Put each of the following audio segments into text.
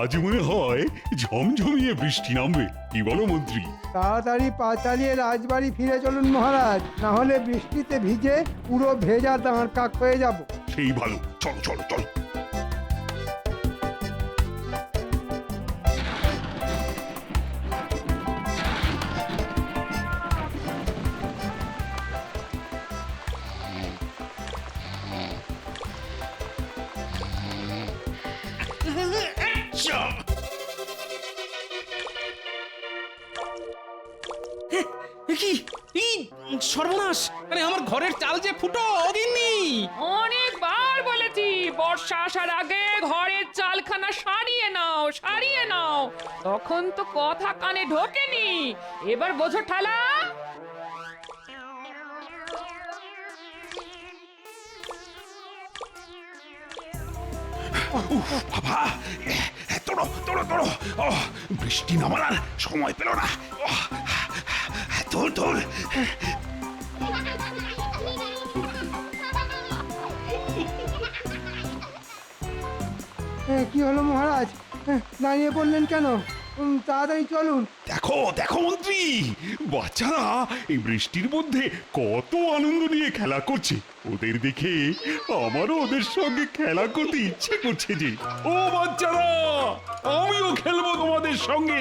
আজ মনে হয় ঝমঝমিয়ে বৃষ্টি নামবে। কি বলো মন্ত্রী? তাড়াতাড়ি পা চালিয়ে রাজবাড়ি ফিরে চলুন মহারাজ, না হলে বৃষ্টিতে ভিজে পুরো ভেজা দাঁড় কাক হয়ে যাব। সেই ভালো, চলো চলো চলো। কি সর্বনাশ! আরে আমার ঘরের চাল যে ফুটো অগিন্নি। অনেকবার বলেছি বর্ষা আসার আগে ঘরের চালখানা সারিয়ে নাও, তখন তো কথা কানে ঢোকেনি। এবার বোঝো ঠালা। বাবা, তোড়ো তোড়ো তোড়ো। বৃষ্টি নামার আর সময় পেল না। তোর তোর। কি হলো মহারাজ, দাঁড়িয়ে পড়লেন কেন? তাড়াতাড়ি চলুন। দেখো দেখো মন্ত্রী, বাচ্চারা এই বৃষ্টির মধ্যে কত আনন্দ নিয়ে খেলা করছে। ওদের দেখে আমারও ওদের সঙ্গে খেলা করতে ইচ্ছে করছে যে। ও বাচ্চারা, আমিও খেলবো তোমাদের সঙ্গে।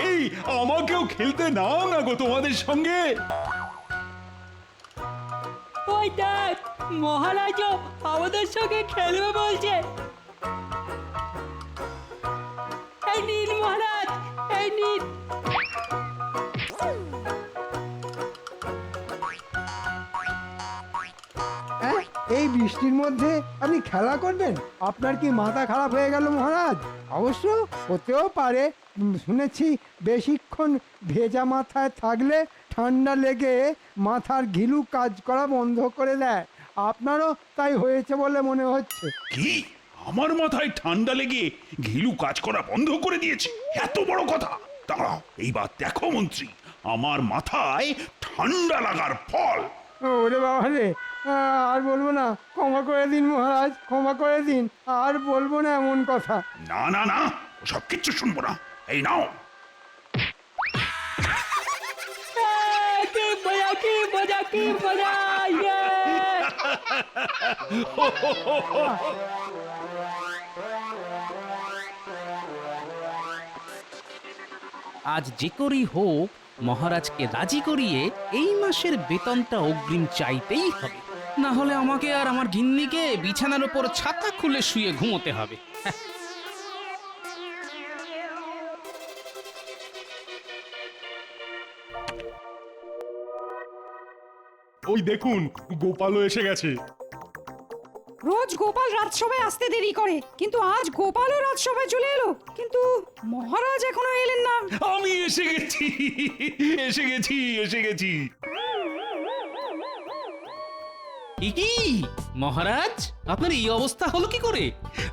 এই আমাকেও খেলতে নাও না গো তোমাদের সঙ্গে। ওই দেখ, মহারাজও আমাদের সঙ্গে খেলবে বলছে। এই নিন মহারাজ, এই নিন। এই বৃষ্টির মধ্যে আপনি খেলা করবেন? আপনার কি মাথা খারাপ হয়ে গেল মহারাজ? অবশ্য হতেও পারে, শুনেছি বেশিক্ষণ ভেজা মাথায় থাকলে ঠান্ডা লেগে মাথার ঘিলু কাজ করা বন্ধ করে দেয়। আপনারও তাই হয়েছে বলে মনে হচ্ছে। কি? আমার মাথায় ঠান্ডা লেগে ঘিলু কাজ করা বন্ধ করে দিয়েছে? এত বড় কথা! দাঁড়াও, এইবার দেখো মন্ত্রী, আমার মাথায় ঠান্ডা লাগার ফল। ওরে বাবা রে, আর বলবো না, ক্ষমা করে দিন মহারাজ, ক্ষমা করে দিন। আর বলবো না এমন কথা। না না না, সব কিচ্ছু শুনবো না। এই নাও। কি মজা, কি মজা, কি মজা! ইয়ে! আজ যে করেই হোক মহারাজকে রাজি করিয়ে এই মাসের বেতনটা অগ্রিম চাইতেই হবে, না হলে আমাকে আর আমার গিন্নিকে বিছানার উপর ছাতা খুলে শুয়ে ঘুমোতে হবে। ওই দেখুন, গোপালও এসে গেছে। রোজ গোপাল রাজসভায় আসতে দেরি করে, কিন্তু আজ গোপালও রাজসভায় চলে এলো, কিন্তু মহারাজ এখনো এলেন না। আমি এসে গেছি, এসে গেছি, এসে গেছি। কি মহারাজ, আপনার এই অবস্থা হলো কি করে?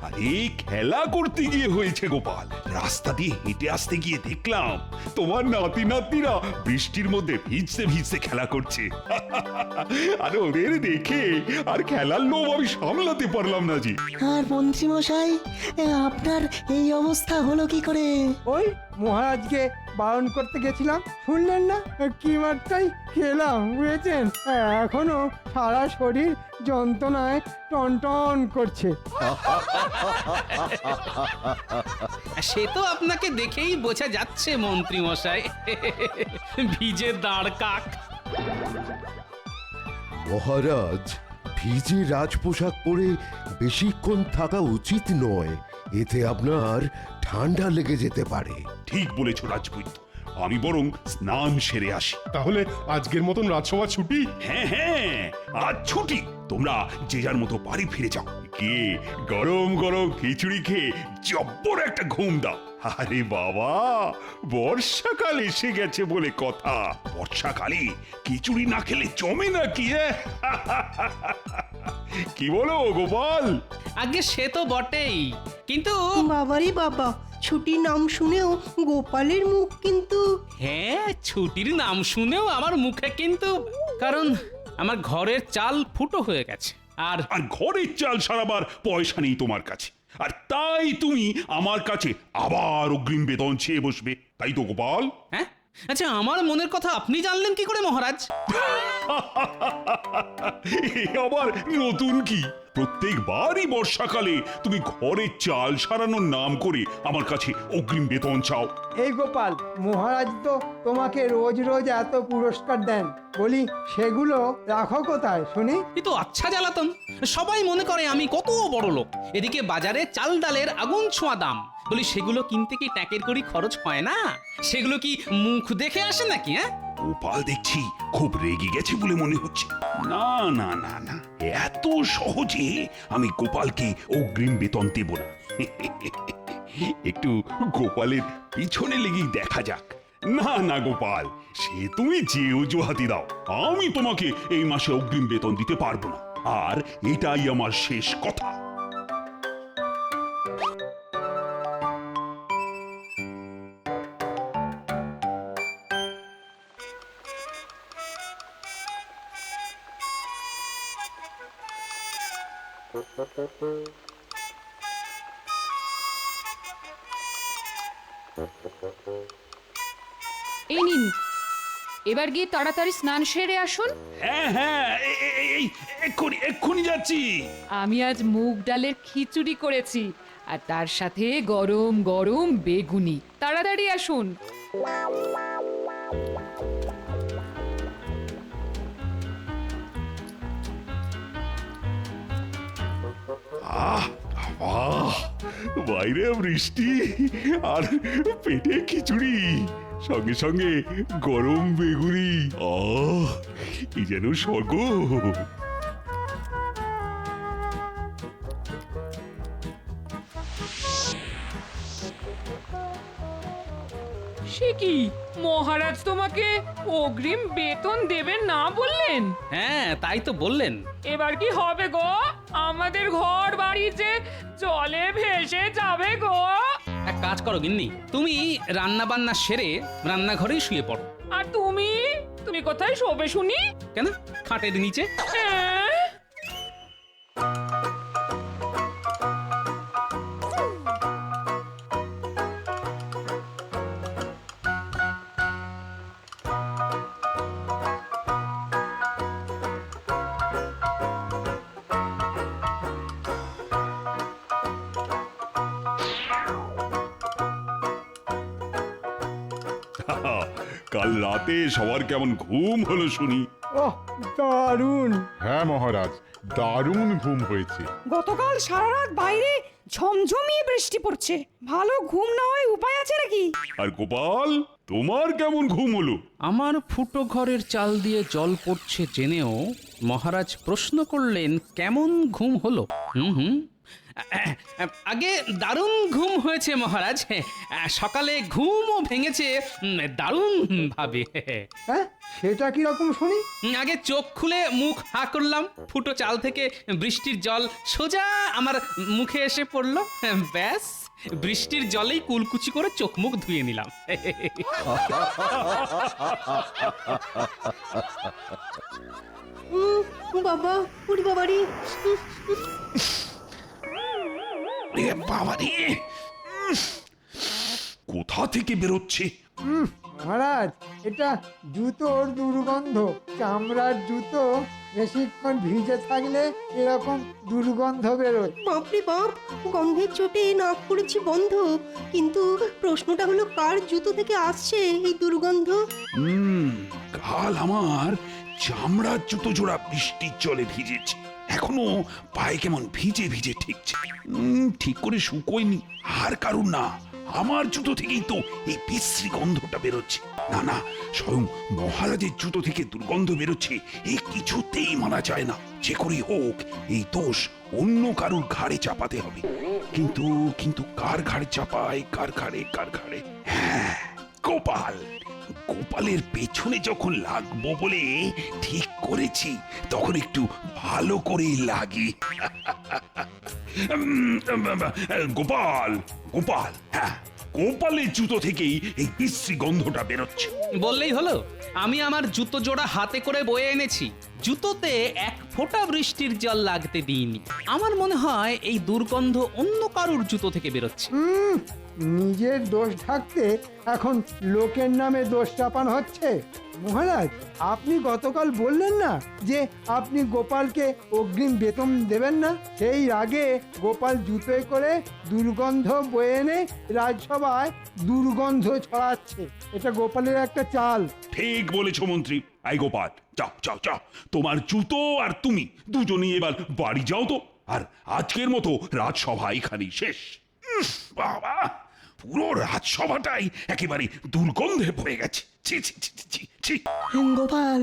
আরে খেলা করতে গিয়ে হয়েছে গোপাল। রাস্তা দিয়ে হেঁটে আসতে গিয়ে দেখলাম তোমার নাতি নাতনিরা বৃষ্টির মধ্যে ভিজতে ভিজতে খেলা করছে। আর ওদের দেখে আর খেলার লোভ আমি সামলাতে পারলাম না জি। আর মন্ত্রী মশাই, আপনার এই অবস্থা হলো কি করে? ওই মহারাজকে বারণ করতে গেছিলাম, শুনলেন না? কি মাত্রাই খেলাম, বুঝেছেন? এখনো সারা শরীর যন্ত্রণায় টনটন করছে। সে তো আপনাকে দেখেই বোঝা যাচ্ছে মন্ত্রী মশাই, ভিজে দাঁড় কাক। মহারাজ, ভিজে রাজপোশাক পরে বেশিক্ষণ থাকা উচিত নয়, এতে আপনার ঠান্ডা লেগে যেতে পারে। ঠিক বলেছ রাজপুত, আমি বরং স্নান সেরে আসি। তাহলে আজকের মতন রাজসভা ছুটি? হ্যাঁ হ্যাঁ, আজ ছুটি। তোমরা যে যার মতো বাড়ি ফিরে যাও। কে গরম গরম খিচুড়ি খেয়ে জব্বর একটা ঘুম দাও। আরে বাবা, বর্ষাকাল এসে গেছে বলে কথা। বর্ষাকালে খিচুড়ি না খেলে জমে নাকি? কি বলো গোপাল? আগে সে তো বটেই, কিন্তু বাবারে বাবা, ছুটির নাম শুনেও গোপালের মুখ কিন্তু। হ্যাঁ, ছুটির নাম শুনেও আমার মুখে কিন্তু, কারণ আমার ঘরের চাল ফুটো হয়ে গেছে। আর ঘরের চাল সারাবার পয়সা নেই তোমার কাছে। আর তাই তুমি আমার কাছে আবার অগ্রিম বেতন চেয়ে বসবে, তাই তো গোপাল? হ্যাঁ, আচ্ছা আমার মনের কথা আপনি জানলেন কি করে মহারাজ? এ আবার নতুন কি? প্রত্যেকবারই বর্ষাকালে তুমি ঘরের চাল সারানোর নাম করে আমার কাছে অগ্রিম বেতন চাও। এই গোপাল, মহারাজ তো তোমাকে রোজ রোজ এত পুরস্কার দেন, বলি সেগুলো রাখো কোথায় শুনি? এ তো আচ্ছা জ্বালাতন। সবাই মনে করে আমি কত বড় লোক, এদিকে বাজারে চাল ডালের আগুন ছোঁয়া দাম। বলি সেগুলো কিনতে কি ট্যাকের করি খরচ হয় না? সেগুলো কি মুখ দেখে আসে নাকি? হ্যাঁ, গোপাল দেখছি খুব রেগে গেছে বলে মনে হচ্ছে। না না না না, এত সহজে আমি গোপালকে অগ্রিম বেতন দেব না। একটু গোপালের পিছনে লেগেই দেখা যাক। না না গোপাল, সে তুমি যে অজুহাতি দাও, আমি তোমাকে এই মাসে অগ্রিম বেতন দিতে পারবো না, আর এটাই আমার শেষ কথা। এই নিন, এবার গিয়ে তাড়াতাড়ি স্নান সেরে আসুন। হ্যাঁ হ্যাঁ, এক্ষুনি যাচ্ছি। আমি আজ মুগ ডালের খিচুড়ি করেছি, আর তার সাথে গরম গরম বেগুনি। তাড়াতাড়ি আসুন। আহ আহ, বাইরে বৃষ্টি আর পেটে খিচুড়ি, সঙ্গে সঙ্গে গরম বেগুনি। আহ, কি যেন স্বর্গ। সে কি, মহারাজ তোমাকে অগ্রিম বেতন দেবেন না বললেন? হ্যাঁ তাই তো বললেন। এবার কি হবে গো? আমাদের ঘর বাড়ি যে জলে ভেসে যাবে গো। এক কাজ করো গিন্নি, তুমি রান্না বান্না সেরে রান্নাঘরেই শুয়ে পড়ো। আর তুমি তুমি কোথায় শোবে শুনি? কেন, খাটের নিচে। হ্যাঁ? কাল রাতে সবার কেমন ঘুম হলো শুনি? ওহ, দারুণ! হ্যাঁ মহারাজ, দারুণ ঘুম হয়েছে। গতকাল সারা রাত বাইরে ঝমঝমিয়ে বৃষ্টি পড়ছে, ভালো ঘুম না হয় উপায় আছে নাকি? আর গোপাল, তোমার কেমন ঘুম হলো? আমার ফুটো ঘরের চাল দিয়ে জল পড়ছে জেনেও মহারাজ প্রশ্ন করলেন কেমন ঘুম হলো। হুম, আগে দারুণ ঘুম হয়েছে মহারাজ। সকালে ঘুমও ভেঙেছে দারুণ ভাবে। হ্যাঁ, সেটা কিরকম শুনি? আগে চোখ খুলে মুখ হা করলাম, ফুটো চাল থেকে বৃষ্টির জল সোজা আমার মুখে এসে পড়লো। ব্যাস, বৃষ্টির জলেই কুলকুচি করে চোখ মুখ ধুয়ে নিলাম। বাবা, উড়ি বাবারি। এ বাবারে, কোথা থেকে বেরোচ্ছে? মহারাজ, এটা জুতোর দুর্গন্ধ। চামড়ার জুতো বেশিক্ষণ ভিজে থাকলে এরকম দুর্গন্ধ বেরোয়। বাপরে বাপ, গন্ধের চোটে নাক পড়েছি বন্ধ। কিন্তু প্রশ্নটা হলো, কার জুতো থেকে আসছে এই দুর্গন্ধ? কাল আমার চামড়ার জুতো জোড়া বৃষ্টির জলে ভিজেছে, এখনো পায়ে কেমন ভিজে ভিজে ঠেকছে। ঠিক করে শুকোয়নি। আর কারণ না, আমার জুতো থেকেই তো এই বিশ্রী গন্ধটা বেরোচ্ছে। না না, স্বয়ং মহারাজের জুতো থেকে দুর্গন্ধ বেরোচ্ছে, এই কিছুতেই মানা যায় না। যে করেই হোক এই দোষ অন্য কারুর ঘাড়ে চাপাতে হবে। কিন্তু কিন্তু কার ঘাড়ে চাপায়, কার ঘাড়ে? হ্যাঁ, গোপাল। গোপালের পেছনে যখন লাগবো বলে ঠিক করেছি, তখন একটু ভালো করে লাগি। গোপাল, হ্যাঁ, গোপালের জুতো থেকেই এই বিশ্রী গন্ধটা বেরোচ্ছে। বললেই হলো, আমি আমার জুতো জোড়া হাতে করে বয়ে এনেছি। জুতোতে এক ফোঁটা বৃষ্টির জল লাগতে দিইনি। আমার মনে হয় এই দুর্গন্ধ অন্য কারুর জুতো থেকে বেরোচ্ছে। নিজের দোষ ঢাকতে এখন লোকের নামে দোষ চাপানো হচ্ছে। মহারাজ, আপনি গতকাল বললেন না যে আপনি গোপালকে অগ্রিম বেতন দেবেন না? সেই রাগে গোপাল জুতোয় করে দুর্গন্ধ বয়ে এনে রাজসভায় দুর্গন্ধ ছড়াচ্ছে। এটা গোপালের একটা চাল। ঠিক বলেছ মন্ত্রী। আই গোপাল, যাও যাও যাও, তোমার জুতো আর তুমি দুজনেই এবার বাড়ি যাও তো। আর আজকের মতো রাজসভা এখানেই শেষ। বাবা, পুরো রাজসভাটাই একেবারে দুর্গন্ধে ভরে গেছে। ছি ছি ছি ছি, ছি। গোপাল,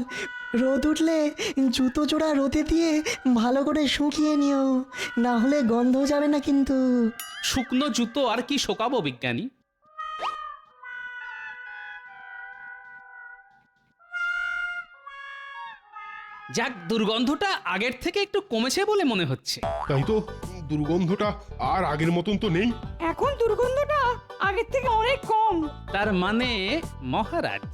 রোদ উঠলে জুতো জোড়া রোদে দিয়ে ভালো করে শুকিয়ে নিও, না হলে গন্ধ যাবে না কিন্তু। শুকনো জুতো আর কি শোকাবো বিজ্ঞানী? যাক, দুর্গন্ধটা আগের থেকে একটু কমেছে বলে মনে হচ্ছে। তাই তো, দুর্গন্ধটা আর আগের মতন তো নেই। এখন দুর্গন্ধটা আগের থেকে অনেক কম। তার মানে মহারাজ,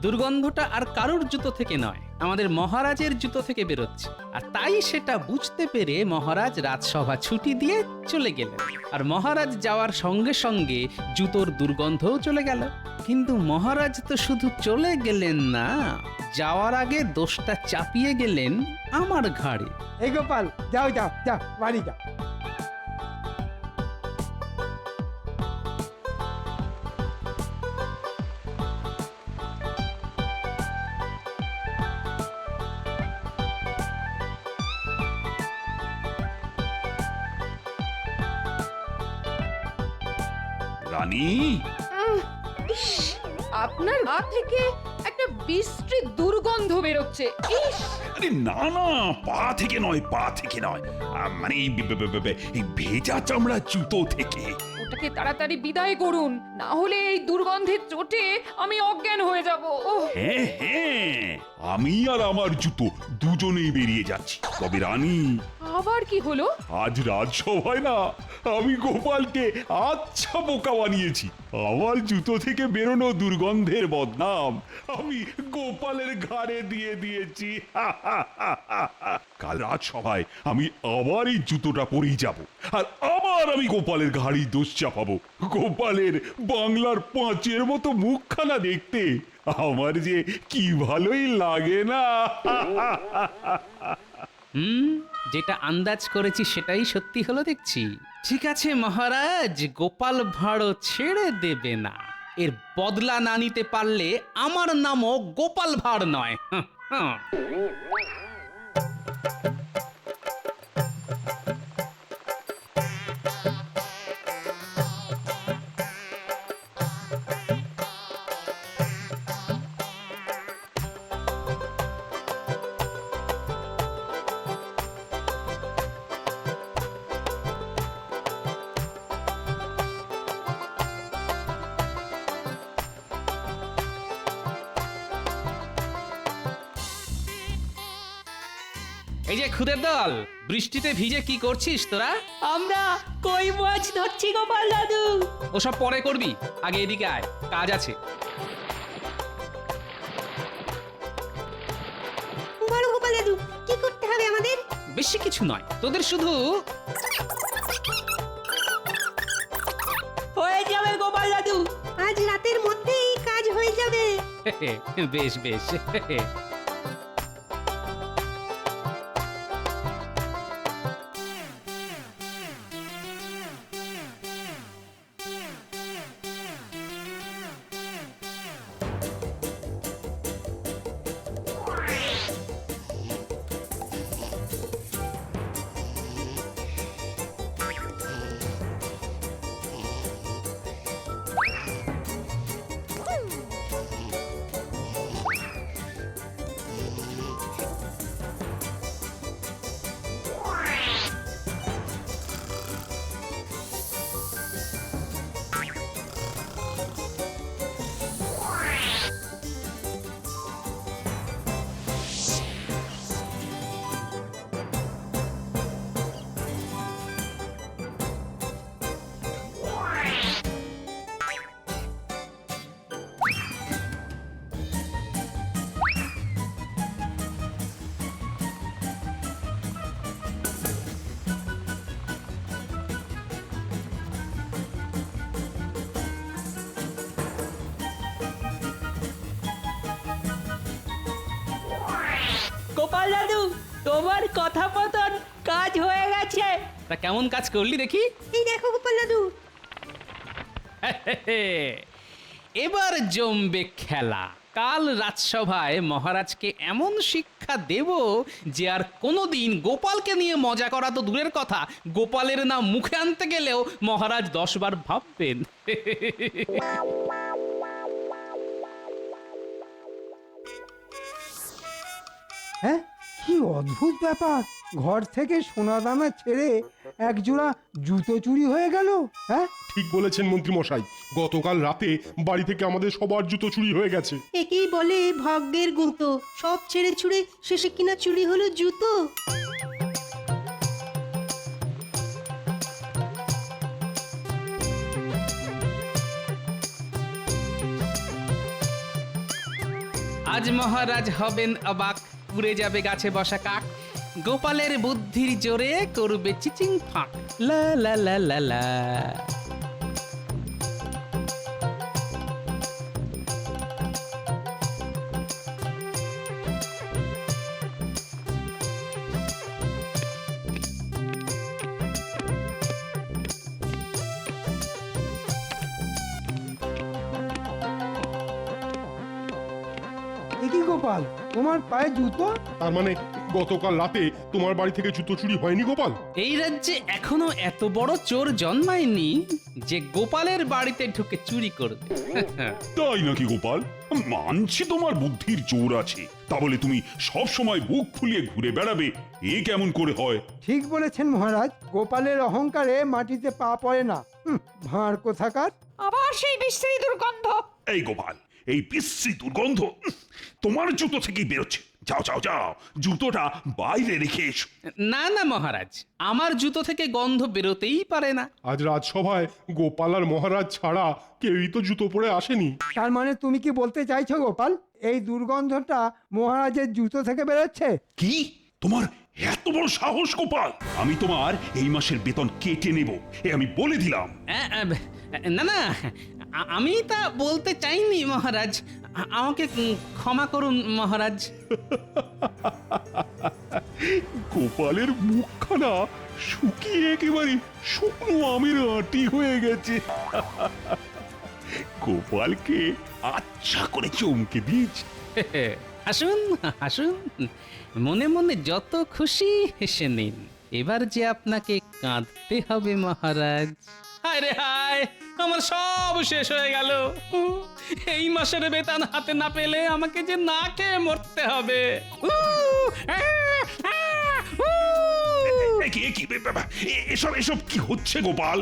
দুর্গন্ধটা আর কারুর জুতো থেকে নয়, আমাদের মহারাজের জুতো থেকে বেরোচ্ছে। আর তাই সেটা বুঝতে পেরে মহারাজ রাজসভা ছুটি দিয়ে চলে গেলেন। আর মহারাজ যাওয়ার সঙ্গে সঙ্গে জুতোর দুর্গন্ধও চলে গেল। কিন্তু মহারাজ তো শুধু চলে গেলেন না, যাওয়ার আগে দোষটা চাপিয়ে গেলেন আমার ঘাড়ে। এই গোপাল, যাও যাও যাও, বাড়ি যাও। রানী, ইস, আপনার গা থেকে একটা বিশ্রী দুর্গন্ধ বেরোচ্ছে। ইস, আরে না না, পা থেকে নয়, পা থেকে নয়, মানে এই ভেজা চামড়া জুতো থেকে। ওটাকে তাড়াতাড়ি বিদায় করুন, না হলে এই দুর্গন্ধের চোটে আমি অজ্ঞান হয়ে যাব। হ্যাঁ হ্যাঁ, আমি আর আমার জুতো দুজনেই বেরিয়ে যাচ্ছি। তবে রানী, আবার কি হলো? আজ রাজসভায় না আমি গোপালকে আচ্ছা বোকা বানিয়েছি। আমার জুতো থেকে বেরোনো দুর্গন্ধের বদনাম আমি গোপালের ঘাড়ে দিয়ে দিয়েছি। কাল রাজসভায় আমি আবার এই জুতোটা পরেই যাব, আর আবার আমি গোপালের ঘাড়েই দোষ চাপাবো। গোপালের বাংলার পাঁচের মতো মুখখানা দেখতে আমার যে কি ভালোই লাগে না। যেটা আন্দাজ করেছি সেটাই সত্যি হলো দেখছি। ঠিক আছে মহারাজ, গোপাল ভাঁড়ও ছেড়ে দেবে না। এর বদলা না নিতে পারলে আমার নামও গোপাল ভাঁড় নয়। এই যে খুদের দল, বৃষ্টিতে ভিজে কি করছিস তোরা? আমরা কই মাছ ধরছি গোপাল দাদু। ওসব পরে করবি, আগে এদিকে আয়, কাজ আছে। বলো গোপাল দাদু, কি করতে হবে আমাদের? বেশি কিছু নয়, তোদের শুধু হয়ে যাবে গোপাল দাদু। আজ রাতের মধ্যেই কাজ হয়ে যাবে। বেশ বেশ। তোমার কথা মতন কাজ হয়ে গেছে। তা কেমন কাজ করলি দেখি? এই দেখো গোপাল দাদু, এবার জমবে খেলা। কাল রাজসভায় মহারাজকে এমন শিক্ষা দেব যে আর কোনোদিন গোপালকে নিয়ে মজা করা তো দূরের কথা, গোপালের নাম মুখে আনতে গেলেও মহারাজ 10 বার ভাববেন। হ্যাঁ, কি অদ্ভুত ব্যাপার! ঘর থেকে সোনা দানা ছেড়ে একজোড়া জুতো চুরি হয়ে গেল। হ্যাঁ, ঠিক বলেছেন মন্ত্রী মশাই, গতকাল রাতে বাড়ি থেকে আমাদের সবার জুতো চুরি হয়ে গেছে। একেই বলে ভাগ্যের গুঁতো। সব ছেড়ে ছুড়ে শেষে কিনা চুরি হলো জুতো। আজ মহারাজ হবেন অবাক, উড়ে যাবে গাছে বসা কাক, গোপালের বুদ্ধির জোরে করবে চিচিং ফাঁক। লা লা লা লা লা। এ কি গোপাল, তোমার পায়ে জুতো? তার মানে গতকাল রাতে তোমার বাড়ি থেকে জুতো চুরি হয়নি গোপাল? এই রাজ্যে এখনো এত বড় চোর জন্মায়নি যে গোপালের বাড়িতে ঢুকে চুরি করবে। তাই নাকি গোপাল? মানছি তোমার বুদ্ধির জোর আছে, তা বলে তুমি সব সময় বুক ফুলিয়ে ঘুরে বেড়াবে, এ কেমন করে হয়? ঠিক বলেছেন মহারাজ, গোপালের অহংকারে মাটিতে পা পড়ে না। ভাঁড় কোথাকার! আবার সেই বিশ্রী দুর্গন্ধ। এই গোপাল, এই বিশ্রী দুর্গন্ধ তোমার জুতো থেকেই বেরোচ্ছে। যাও যাও যাও, জুতোটা বাইরে রেখে এসো। না না মহারাজ, আমার জুতো থেকে গন্ধ বেরোতেই পারে না। আজ রাজসভায় গোপাল আর মহারাজ ছাড়া কেউই তো জুতো পরে আসেনি। তার মানে তুমি কি বলতে চাইছো গোপাল, এই দুর্গন্ধটা মহারাজের জুতো থেকে বেরোচ্ছে? কি তোমার এত বড় সাহস গোপাল? আমি তোমার এই মাসের বেতন কেটে নেব, এ আমি বলে দিলাম। না না, আমি তা বলতে চাইনি মহারাজ, আমাকে ক্ষমা করুন মহারাজ। গোপালের মুখখানা শুকিয়ে একেবারে শুকনো আমের আটি হয়ে গেছে। গোপালকে আচ্ছা করে চমকে দিয়েছি। আসুন আসুন, মনে মনে যত খুশি হেসে নিন। এবার যে আপনাকে কাঁদতে হবে মহারাজ। হায় রে হায়, আমার সব শেষ হয়ে গেল। এই মাসের বেতন হাতে না পেলে আমাকে যে না খেয়ে মরতে হবে। এসব এসব কি হচ্ছে গোপাল?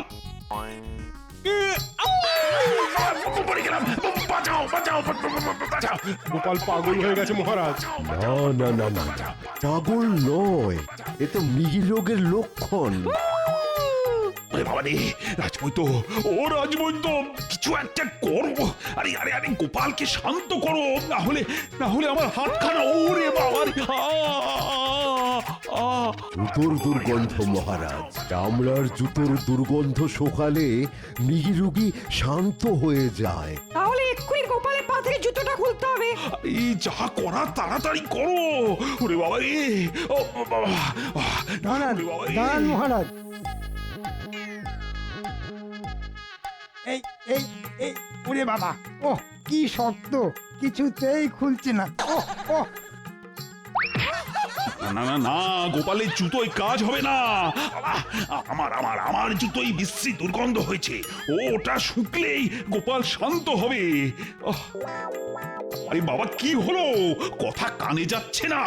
গোপাল পাগল হয়ে গেছে মহারাজ। না না না না না, পাগল নয়, এ তো মৃগী রোগের লক্ষণ। বাবা রে, রাজবৈদ্য, ও রাজবৈদ্য, কিছু একটা করো। আরে আরে আরে, গোপালকে শান্ত করো, না হলে আমার হাতখানা, ওরে বাবা রে। জুতোর দুর্গন্ধ মহারাজ, চামড়ার জুতোর দুর্গন্ধ শোকালে মৃগী রোগী শান্ত হয়ে যায়। তাহলে এক্ষুনি গোপালের পা থেকে জুতোটা খুলতে হবে। এই যা করা তাড়াতাড়ি করো। ওরে বাবা রে, ও বাবা, দাঁড়ান ওরে বাবা রে। দাঁড়ান মহারাজ, এই এই এই, ওরে বাবা, ও কি শক্ত, কিছুতেই খুলছে না। ও ও, না না না, গোপালের জুতোয় কাজ হবে না। আমার জুতোই বিশ্রী দুর্গন্ধ হয়েছে, ওটা শুকলেই গোপাল শান্ত হবে। আরে বাবা, কি হলো? কথা কানে যাচ্ছে না।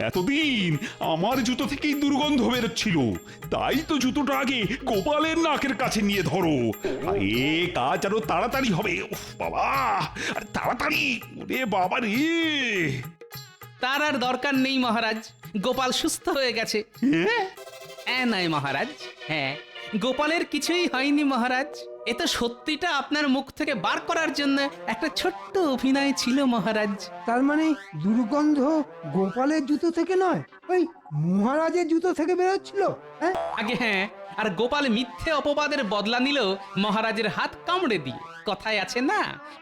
এতদিন আমার জুতো থেকেই দুর্গন্ধ বেরোচ্ছিল, তাই তো জুতোটা আগে গোপালের নাকের কাছে নিয়ে ধরো। আরে কাজ আরো তাড়াতাড়ি হবে। উফ বাবা, আরে তাড়াতাড়ি, ওরে বাবা রে। তার আর দরকার নেই মহারাজ, গোপাল সুস্থ হয়ে গেছে। হ্যাঁ নয় মহারাজ, হ্যাঁ, গোপালের কিছুই হয়নি মহারাজ। এ তো সত্যিটা আপনার মুখ থেকে বার করার জন্য একটা ছোট্ট অভিনয় ছিল মহারাজ। তার মানে দুর্গন্ধ গোপালের জুতো থেকে নয়, ওই মহারাজের জুতো থেকে বেরোচ্ছিল। হ্যাঁ, আগে হ্যাঁ, আর গোপাল মিথ্যে অপবাদের বদলা নিল মহারাজের হাত কামড়ে দিয়ে। কথায় আছে না,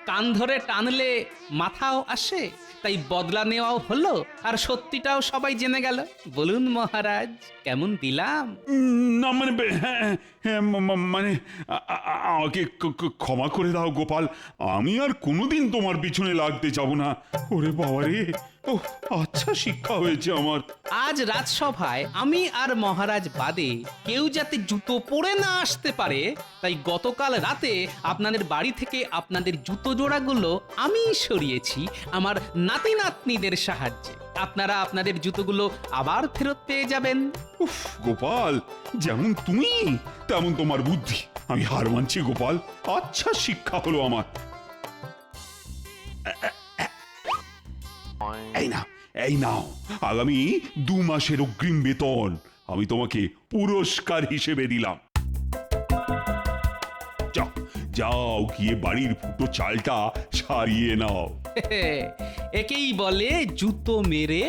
কান ধরে টানলে মাথাও আসে, তাই বদলা নেওয়াও হলো আর সত্যিটাও সবাই জেনে গেল। বলুন মহারাজ, কেমন দিলাম? না মানে মানে আমাকে ক্ষমা করে দাও গোপাল, আমি আর কোনোদিন তোমার পিছনে লাগতে যাব না। ওরে বাবা রে, ও আচ্ছা শিক্ষা হয়েছে আমার। আজ রাজসভায় আমি আর মহারাজ বাদে কেউ যাতে জুতো পরে না আসতে পারে, তাই গতকাল রাতে আপনাদের বাড়ি থেকে আপনাদের জুতো জোড়াগুলো আমি সরিয়েছি আমার নাতি নাতনিদের সাহায্যে। আপনারা আপনাদের জুতোগুলো আবার ফেরত পেয়ে যাবেন। উফ গোপাল, যেমন তুমি তেমন তোমার বুদ্ধি। আমি হার মানছি গোপাল, আচ্ছা শিক্ষা হলো আমার। এই নাও আগামী 2 মাসের অগ্রিম বেতন আমি তোমাকে পুরস্কার হিসেবে দিলাম। যাও যাও, গিয়ে বাড়ির ফুটো চালটা সারিয়ে নাও। একেই বলে জুতো মেরে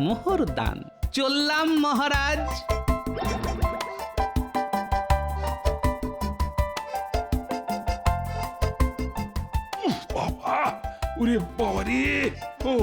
মোহর দান। চললাম মহারাজ। বাবা, ওরে বাবা রে, ও